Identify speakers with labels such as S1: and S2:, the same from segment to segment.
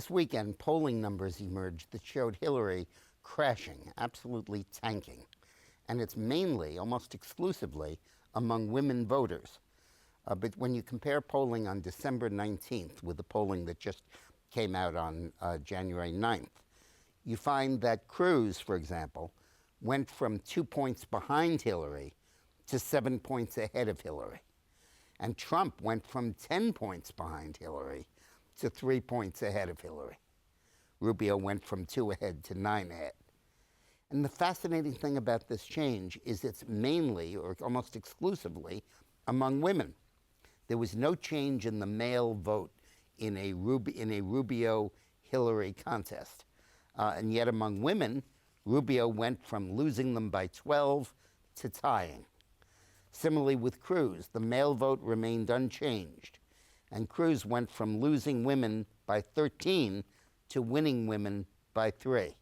S1: This weekend, polling numbers emerged that showed Hillary crashing, absolutely tanking. And it's mainly, almost exclusively, among women voters. But when you compare polling on December 19th with the polling that just came out on January 9th, you find that Cruz, for example, went from 2 points behind Hillary to 7 points ahead of Hillary. And Trump went from 10 points behind Hillary to 3 points ahead of Hillary. Rubio went from 2 ahead to 9 ahead. And the fascinating thing about this change is it's mainly, or almost exclusively, among women. There was no change in the male vote in a Rubio-Hillary contest. And yet among women, Rubio went from losing them by 12 to tying. Similarly with Cruz, the male vote remained unchanged. And Cruz went from losing women by 13 to winning women by 3.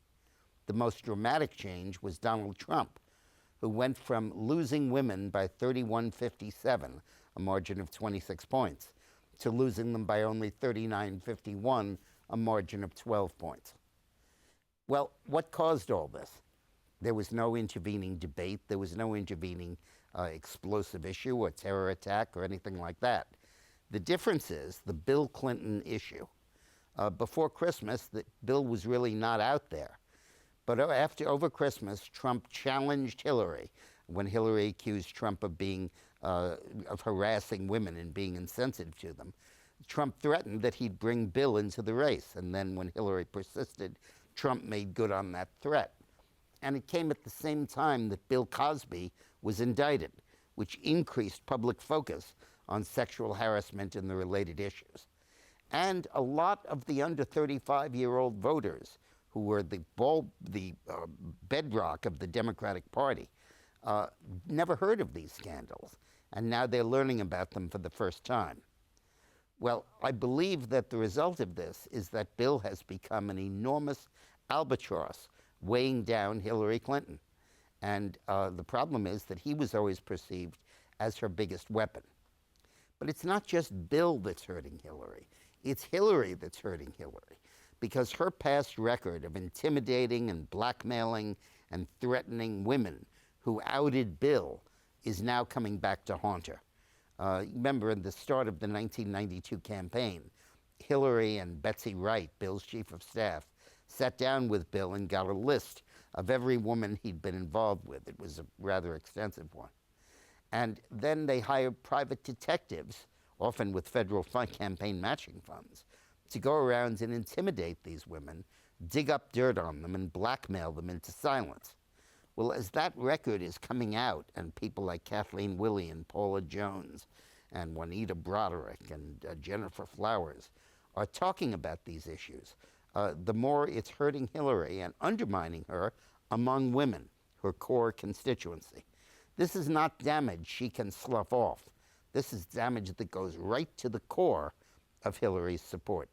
S1: The most dramatic change was Donald Trump, who went from losing women by 31-57, a margin of 26 points, to losing them by only 39-51, a margin of 12 points. Well, what caused all this? There was no intervening debate. There was no intervening explosive issue or terror attack or anything like that. The difference is the Bill Clinton issue. Before Christmas, the bill was really not out there. But over Christmas, Trump challenged Hillary when Hillary accused Trump of of harassing women and being insensitive to them. Trump threatened that he'd bring Bill into the race. And then when Hillary persisted, Trump made good on that threat. And it came at the same time that Bill Cosby was indicted, which increased public focus on sexual harassment and the related issues. And a lot of the under 35-year-old voters who were the bedrock of the Democratic Party never heard of these scandals. And now they're learning about them for the first time. Well, I believe that the result of this is that Bill has become an enormous albatross weighing down Hillary Clinton. And the problem is that he was always perceived as her biggest weapon. But it's not just Bill that's hurting Hillary. It's Hillary that's hurting Hillary, because her past record of intimidating and blackmailing and threatening women who outed Bill is now coming back to haunt her. Remember, at the start of the 1992 campaign, Hillary and Betsy Wright, Bill's chief of staff, sat down with Bill and got a list of every woman he'd been involved with. It was a rather extensive one. And then they hired private detectives, often with federal campaign matching funds, to go around and intimidate these women, dig up dirt on them, and blackmail them into silence. Well, as that record is coming out, and people like Kathleen Willey and Paula Jones and Juanita Broderick and Jennifer Flowers are talking about these issues, the more it's hurting Hillary and undermining her among women, her core constituency. This is not damage she can slough off. This is damage that goes right to the core of Hillary's support.